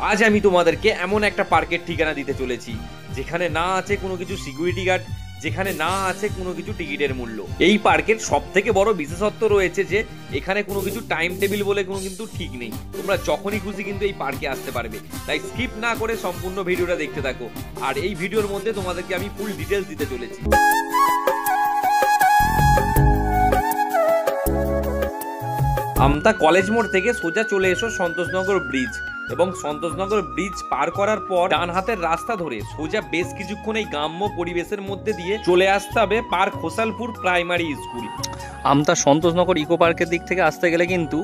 আজ আমি তোমাদেরকে এমন একটা পার্কের ঠিকানা দিতে চলেছি যেখানে না আছে কোনো কিছু সিকিউরিটি গার্ড, যেখানে না আছে কোনো কিছু টিকিটের মূল্য। এই পার্কের সব থেকে বড় বিশেষত্ব রয়েছে যে এখানে কোনো কিছু টাইম টেবিল বলে কোনো কিন্তু ঠিক নেই। তোমরা যখনই খুশি কিন্তু এই পার্কে আসতে পারবে, তাই স্কিপ না করে সম্পূর্ণ ভিডিওটা দেখতে থাকো। আর এই ভিডিওর মধ্যে তোমাদেরকে আমি ফুল ডিটেলস দিতে চলেছি। আমতা কলেজ মোড় থেকে সোজা চলে এসো সন্তোষনগর ব্রিজ, এবং সন্তোষনগর ব্রিজ পার করার পর ডান হাতের রাস্তা ধরে সোজা বেশ কিছুক্ষণ এই গ্রাম্য পরিবেশের মধ্যে দিয়ে চলে আসতে হবে পার্ক খোসালপুর প্রাইমারি স্কুল। আমতা সন্তোষনগর ইকো পার্কের দিক থেকে আসতে গেলে কিন্তু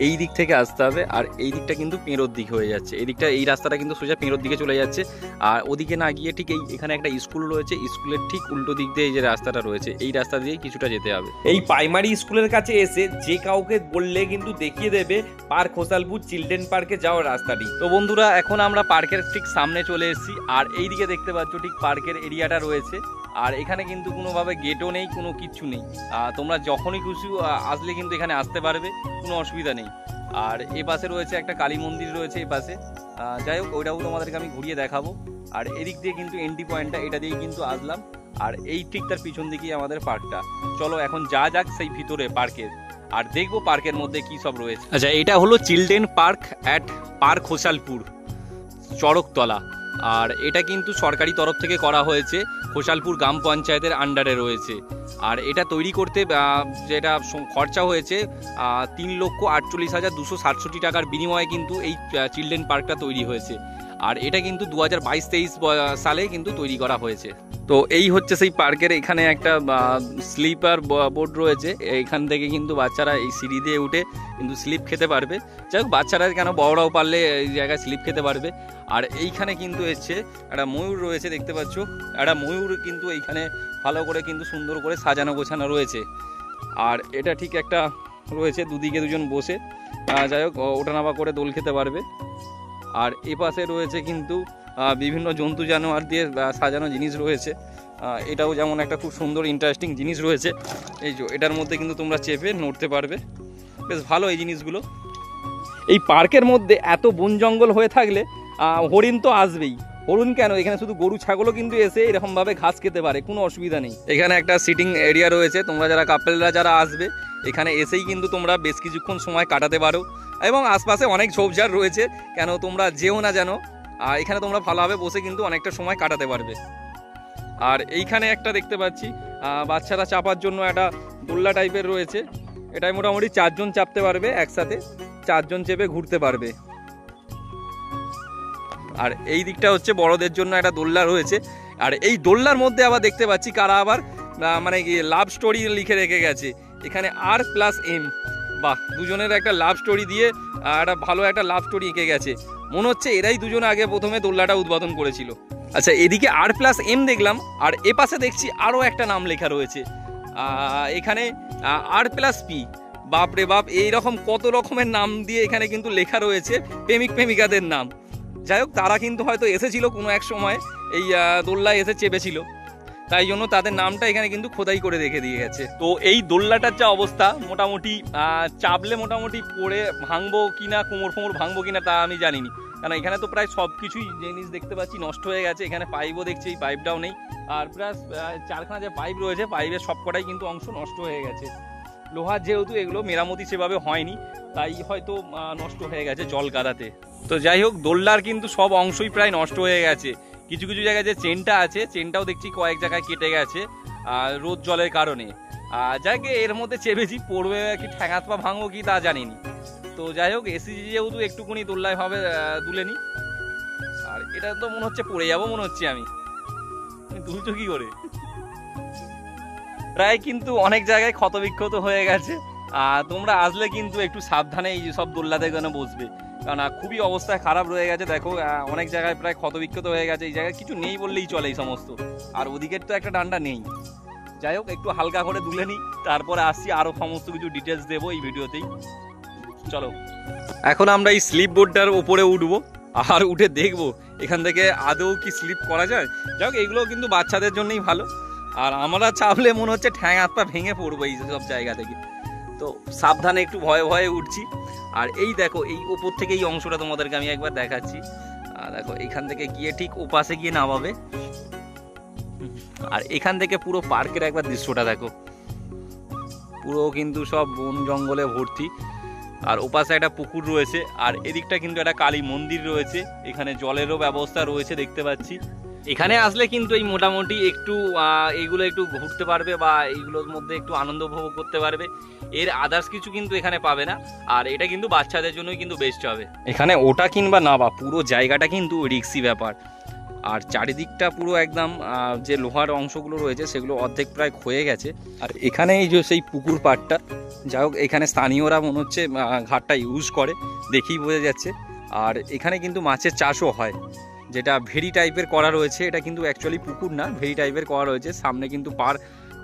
এই দিক থেকে আসতে হবে, আর এই দিকটা কিন্তু পেঁড়োর দিক হয়ে যাচ্ছে। এই দিকটা, এই রাস্তাটা কিন্তু সোজা পেঁড়োর দিকে চলে যাচ্ছে। আর ওদিকে না গিয়ে ঠিক এখানে একটা স্কুল রয়েছে, স্কুলের ঠিক উল্টো দিক দিয়ে এই যে রাস্তাটা রয়েছে, এই রাস্তা দিয়ে কিছুটা যেতে হবে। এই প্রাইমারি স্কুলের কাছে এসে যে কাউকে বললে কিন্তু দেখিয়ে দেবে পার্ক খোসালপুর চিলড্রেন পার্কে যাওয়ার রাস্তাটি। তো বন্ধুরা, এখন আমরা পার্কের ঠিক সামনে চলে এসেছি, আর এই দিকে দেখতে পাচ্ছ ঠিক পার্কের এরিয়াটা রয়েছে। আর এখানে কিন্তু কোনোভাবে গেটও নেই, কোনো কিচ্ছু নেই। তোমরা যখনই খুশি আসলে কিন্তু এখানে আসতে পারবে, কোনো অসুবিধা নেই। আর এ পাশে রয়েছে একটা কালী মন্দির রয়েছে এই পাশে। যাই হোক, ওইটাও তোমাদেরকে আমি ঘুরিয়ে দেখাবো। আর এদিক দিয়ে কিন্তু এন্ট্রি পয়েন্টটা, এটা দিয়েই কিন্তু আসলাম। আর এই ঠিক তার পিছন দিকেই আমাদের পার্কটা। চলো এখন যা যাক সেই ভিতরে পার্কের, আর দেখবো পার্কের মধ্যে কি সব রয়েছে। আচ্ছা, এটা হলো children park at park Khosalpur Charaktala. আর এটা কিন্তু সরকারি তরফ থেকে করা হয়েছে, খোসালপুর গ্রাম পঞ্চায়েতের আন্ডারে রয়েছে। আর এটা তৈরি করতে যেটা খরচা হয়েছে 3,48,267 টাকার বিনিময়ে কিন্তু এই চিলড্রেন পার্কটা তৈরি হয়েছে। আর এটা কিন্তু 2022-23 সালে কিন্তু তৈরি করা হয়েছে। তো এই হচ্ছে সেই পার্কের, এখানে একটা স্লিপার বোর্ড রয়েছে। এইখান থেকে কিন্তু বাচ্চারা এই সিঁড়ি দিয়ে উঠে কিন্তু স্লিপ খেতে পারবে। যাই হোক, বাচ্চারা কেন, বড়রাও পারলে এই জায়গায় স্লিপ খেতে পারবে। আর এইখানে কিন্তু হচ্ছে একটা ময়ূর রয়েছে, দেখতে পাচ্ছ। একটা ময়ূর কিন্তু এইখানে ভালো করে কিন্তু সুন্দর করে সাজানো গোছানো রয়েছে। আর এটা ঠিক একটা রয়েছে, দুদিকে দুজন বসে যাই হোক ওঠানামা করে দোল খেতে পারবে। আর এ পাশে রয়েছে কিন্তু বিভিন্ন জন্তু জানোয়ার দিয়ে সাজানো জিনিস রয়েছে। এটাও যেমন একটা খুব সুন্দর ইন্টারেস্টিং জিনিস রয়েছে। এই যে এটার মধ্যে কিন্তু তোমরা চেপে নড়তে পারবে, বেশ ভালো এই জিনিসগুলো। এই পার্কের মধ্যে এত বন জঙ্গল হয়ে থাকলে হরিণ তো আসবেই। হরিণ কেন, এখানে শুধু গরু ছাগলও কিন্তু এসে এরকমভাবে ঘাস খেতে পারে, কোনো অসুবিধা নেই। এখানে একটা সিটিং এরিয়া রয়েছে, তোমরা যারা কাপেলরা যারা আসবে এখানে এসেই কিন্তু তোমরা বেশ কিছুক্ষণ সময় কাটাতে পারো। এবং আশপাশে অনেক ঝোপঝাড় রয়েছে, কেন তোমরা যেও না যেন এখানে তোমরা ভালোভাবে বসে কিন্তু অনেকটা সময় কাটাতে পারবে। আর এইখানে একটা দেখতে পাচ্ছি বাচ্চারা চাপার জন্য একটা দোলনা টাইপের রয়েছে। এটাই মোটামুটি 4 জন চাপতে পারবে, একসাথে 4 জন চেপে ঘুরতে পারবে। আর এই দিকটা হচ্ছে বড়দের জন্য একটা দোলনা রয়েছে। আর এই দোলনার মধ্যে আবার দেখতে পাচ্ছি কারা আবার মানে কি লাভ স্টোরি লিখে রেখে গেছে এখানে R+M। বাহ, দুজনের একটা লাভ স্টোরি দিয়ে একটা ভালো একটা লাভ স্টোরি এঁকে গেছে। মনে হচ্ছে এরাই দুজনে আগে প্রথমে দোলনাটা উদ্বোধন করেছিল। আচ্ছা, এদিকে R+M দেখলাম, আর এ পাশে দেখছি আরও একটা নাম লেখা রয়েছে এখানে R+P। বাপরে বাপ, এইরকম কত রকমের নাম দিয়ে এখানে কিন্তু লেখা রয়েছে প্রেমিক প্রেমিকাদের নাম। যাই হোক, তারা কিন্তু হয়তো এসেছিল কোনো এক সময় এই দোলনায় এসে চেপেছিল, তাই জন্য তাদের নামটা এখানে কিন্তু খোদাই করে রেখে দিয়ে গেছে। তো এই দোলনাটার যা অবস্থা, মোটামুটি চাপলে মোটামুটি পড়ে ভাঙবো কিনা, কোমর ফোমর ভাঙবো কিনা তা আমি জানিনি, কারণ এখানে তো প্রায় সব কিছুই জিনিস দেখতে পাচ্ছি নষ্ট হয়ে গেছে। এখানে পাইপও দেখছি, এই পাইপটাও নেই। আর প্লাস 4খানা যে পাইপ রয়েছে, পাইপের সবকটাই কিন্তু অংশ নষ্ট হয়ে গেছে। লোহার যেহেতু এগুলো মেরামতি সেভাবে হয়নি, তাই হয়তো নষ্ট হয়ে গেছে জল কাদাতে। তো যাই হোক, দোলনার কিন্তু সব অংশই প্রায় নষ্ট হয়ে গেছে। কিছু কিছু জায়গায় যে চেনটা আছে, চেনটাও দেখছি কয়েক জায়গায় কেটে গেছে রোদ জলের কারণে। যাকে এর মধ্যে চেপেছি, পড়বে কি ঠ্যাঙাত পা ভাঙবো কি তা জানিনি। তো যাই হোক, এসি যেহেতু একটুকুনি দোলনায় ভাবে তুলে নি। আর এটা তো মনে হচ্ছে পড়ে যাবো, মনে হচ্ছে আমি তুলছো কি করে। প্রায় কিন্তু অনেক জায়গায় ক্ষতবিক্ষত হয়ে গেছে। তোমরা আসলে কিন্তু একটু সাবধানে এই সব দোলনাতে কেন বসবে, কারণ খুবই অবস্থা খারাপ রয়ে গেছে। দেখো অনেক জায়গায় প্রায় ক্ষতবিক্ষত হয়ে গেছে। এই জায়গায় কিছু নেই বললেই চলে এই সমস্ত। আর ওদিকের তো একটা ডান্ডা নেই। যাই হোক, একটু হালকা করে তুলে নিই, তারপরে আসছি আরও সমস্ত কিছু ডিটেলস দেবো এই ভিডিওতেই। চলো, এখন আমরা এই স্লিপ বোর্ডটার উপরে উঠবো, আর উঠে দেখবো এখান থেকে আদৌ কি স্লিপ করা যায়। যাই হোক, এগুলো কিন্তু বাচ্চাদের জন্যই ভালো। আর আমরা চাপলে মনে হচ্ছে ঠ্যাং হাত পা ভেঙে পড়বো এই সব জায়গা থেকে। তো সাবধানে একটু ভয়ে ভয়ে উঠছি। আর এই দেখো এই ওপর থেকে এই অংশটা তোমাদেরকে আমি একবার দেখাচ্ছি। দেখো এখান থেকে গিয়ে ঠিক ওপাশে গিয়ে নামাবে, আর এখান থেকে পুরো পার্কের একবার দৃশ্যটা দেখো, পুরো কিন্তু সব বন জঙ্গলে ভর্তি। আর ওপাশে একটা পুকুর রয়েছে, আর এদিকটা কিন্তু একটা কালী মন্দির রয়েছে, এখানে জলেরও ব্যবস্থা রয়েছে দেখতে পাচ্ছি। এখানে আসলে কিন্তু এই মোটামুটি একটু এইগুলো একটু ঘুরতে পারবে বা এইগুলোর মধ্যে একটু আনন্দ উপভোগ করতে পারবে, এর আদার্স কিছু কিন্তু এখানে পাবে না। আর এটা কিন্তু বাচ্চাদের জন্যই কিন্তু বেস্ট হবে। এখানে ওটা কিংবা না বা পুরো জায়গাটা কিন্তু রিক্সি ব্যাপার। আর চারিদিকটা পুরো একদম যে লোহার অংশগুলো রয়েছে সেগুলো অর্ধেক প্রায় ক্ষয়ে গেছে। আর এখানে এই যে সেই পুকুর পাড়টা, যাই হোক এখানে স্থানীয়রা মনে হচ্ছে ঘাটটা ইউজ করে, দেখেই বোঝা যাচ্ছে। আর এখানে কিন্তু মাছের চাষও হয়, যেটা ভেরি টাইপের করা রয়েছে, এটা কিন্তু অ্যাকচুয়ালি পুকুর না, ভেরি টাইপের করা রয়েছে। সামনে কিন্তু পাড়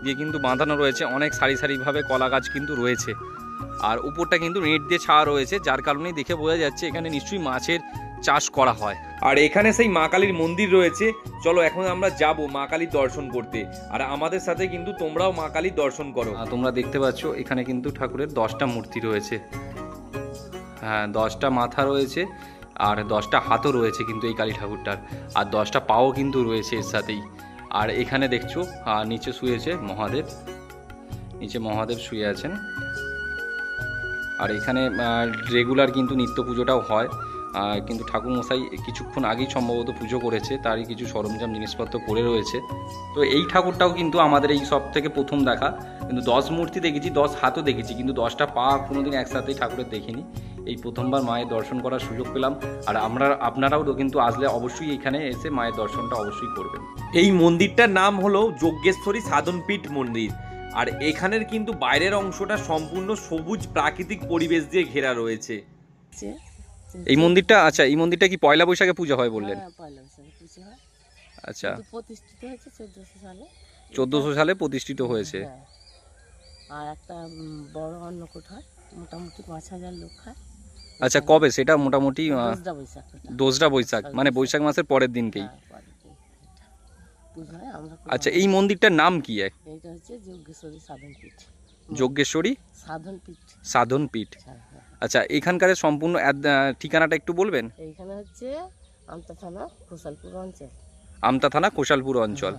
দিয়ে কিন্তু বাঁধানো রয়েছে, অনেক সারি সারিভাবে কলা গাছ কিন্তু রয়েছে। আর উপরটা কিন্তু নেট দিয়ে ছাওয়া রয়েছে, যার কারণেই দেখে বোঝা যাচ্ছে এখানে নিশ্চয়ই মাছের চাষ করা হয়। আর এখানে সেই মা কালীর মন্দির রয়েছে। চলো এখন আমরা যাব মা কালীর দর্শন করতে, আর আমাদের সাথে কিন্তু তোমরাও মা কালীর দর্শন করো। তোমরা দেখতে পাচ্ছ এখানে কিন্তু ঠাকুরের 10টা মূর্তি রয়েছে, হ্যাঁ 10টা মাথা রয়েছে, আর 10টা হাতও রয়েছে কিন্তু এই কালী ঠাকুরটার, আর 10টা পাও কিন্তু রয়েছে এর সাথেই। আর এখানে দেখছো নিচে শুয়েছে মহাদেব, নিচে মহাদেব শুয়ে আছেন। আর এখানে রেগুলার কিন্তু নিত্য পুজোটাও হয়, কিন্তু ঠাকুরমশাই কিছুক্ষণ আগেই সম্ভবত পুজো করেছে, তারই কিছু সরঞ্জাম জিনিসপত্র পড়ে রয়েছে। তো এই ঠাকুরটাও কিন্তু আমাদের এই সব থেকে প্রথম দেখা, কিন্তু 10 মূর্তি দেখেছি, 10 হাতও দেখেছি, কিন্তু 10টা পা কোনোদিন একসাথেই ঠাকুরের দেখিনি। এই প্রথমবার মায়ের দর্শন করার সুযোগ পেলাম। আর আপনারাও কিন্তু আসলে অবশ্যই এখানে এসে মায়ের দর্শনটা অবশ্যই করবেন। এই মন্দিরটার নাম হলো যজ্ঞেশ্বরী সাধনপীঠ মন্দির। আর এখানের কিন্তু বাইরের অংশটা সম্পূর্ণ সবুজ প্রাকৃতিক পরিবেশ দিয়ে ঘেরা রয়েছে। এই মন্দিরটা, আচ্ছা এই মন্দিরটা কি পয়লা বৈশাখে পুজো হয় বললেন? পয়লা বৈশাখে পুজো হয়। আচ্ছা, প্রতিষ্ঠিত হয়েছে 1400 সালে। 1400 সালে প্রতিষ্ঠিত হয়েছে। আর একটা বড় অন্নকূট হয়, মোটামুটি 5000 লোক খায়। আচ্ছা, কবে সেটা? মোটামুটি 2রা বৈশাখ, মানে বৈশাখ মাসের পরের দিনকেই পুজো হয়। আমরা আচ্ছা, এই মন্দিরটার নাম কি? এটা হচ্ছে যজ্ঞেশ্বরী সাধনপীঠ। যজ্ঞেশ্বরী সাধনপীঠ, সাধনপীঠ। আচ্ছা, এখানকার সম্পূর্ণ ঠিকানাটা একটু বলবেন? এইখানে হচ্ছে আমতা থানা, খোসালপুর অঞ্চল। আমতা থানা, খোসালপুর অঞ্চল।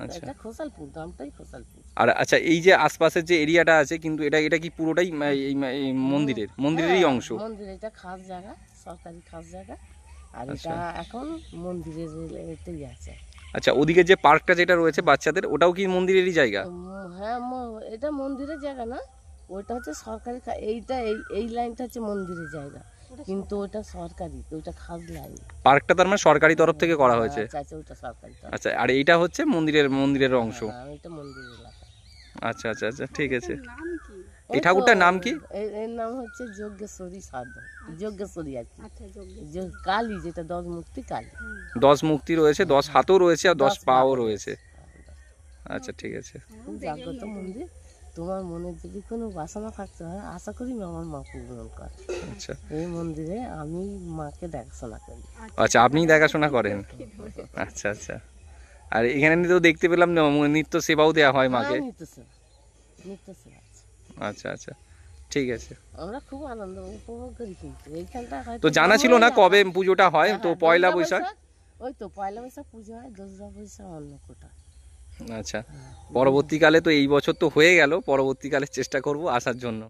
আচ্ছা, এটা খোসালপুর, নামটাই খোসালপুর। আর আচ্ছা এই যে আশপাশের যে এরিয়াটা আছে, কিন্তু এটা কি পুরোটাই এই মন্দিরেরই অংশ? মন্দির, এটা খাস জায়গা, সরকারি খাস জায়গা। আর এটা এখন মন্দিরের এতেই আছে। আচ্ছা, ওদিকে যে পার্কটা যেটা রয়েছে বাচ্চাদের, ওটাও কি মন্দিরেরই জায়গা? হ্যাঁ, এটা মন্দিরের জায়গা না, ওইটা হচ্ছে সরকারি। এইটা এই লাইনটা হচ্ছে মন্দিরের জায়গা, কিন্তু ওটা সরকারি, ওটা খাস লাইন। পার্কটা তার মানে সরকারি তরফ থেকে করা হয়েছে? আচ্ছা, ওটা সরকারি। আচ্ছা, আর এইটা হচ্ছে মন্দিরের অংশ? এটা মন্দিরের এলাকা। আচ্ছা আচ্ছা আচ্ছা, ঠিক আছে। এই ঠাকুরটার নাম কি? এর নাম হচ্ছে যজ্ঞেশ্বরী সাধন, যজ্ঞেশ্বরী আর কি। কালী, যেটা 10 মূর্তি কালী। 10 মূর্তি রয়েছে, 10 হাতও রয়েছে, আর 10 পাও রয়েছে। আচ্ছা, ঠিক আছে। খুব জাগ্রত মন্দির। তোমার মনে যদি কোনো বাসনা থাকতে হয়, আশা করি আমার মা পূরণ করে। আচ্ছা, এই মন্দিরে আমি মাকে দেখাশোনা করি। আচ্ছা, আপনি দেখাশোনা করেন? আচ্ছা আচ্ছা। আর এখানে তো দেখতে পেলাম নিত্য সেবাও দেওয়া হয় মাকে? নিত্য সেবা। আচ্ছা আচ্ছা, ঠিক আছে। আমরা খুব আনন্দ উপভোগ করি। কিন্তু এইখানটা তো জানা ছিল না কবে পুজোটা হয়, তো পয়লা বৈশাখ। ওই তো পয়লা বৈশাখ পুজো হয়, 2রা বৈশাখ অন্নকূট। আচ্ছা, পরবর্তীকালে তো এই বছর তো হয়ে গেল, পরবর্তীকালে চেষ্টা করব আসার জন্য।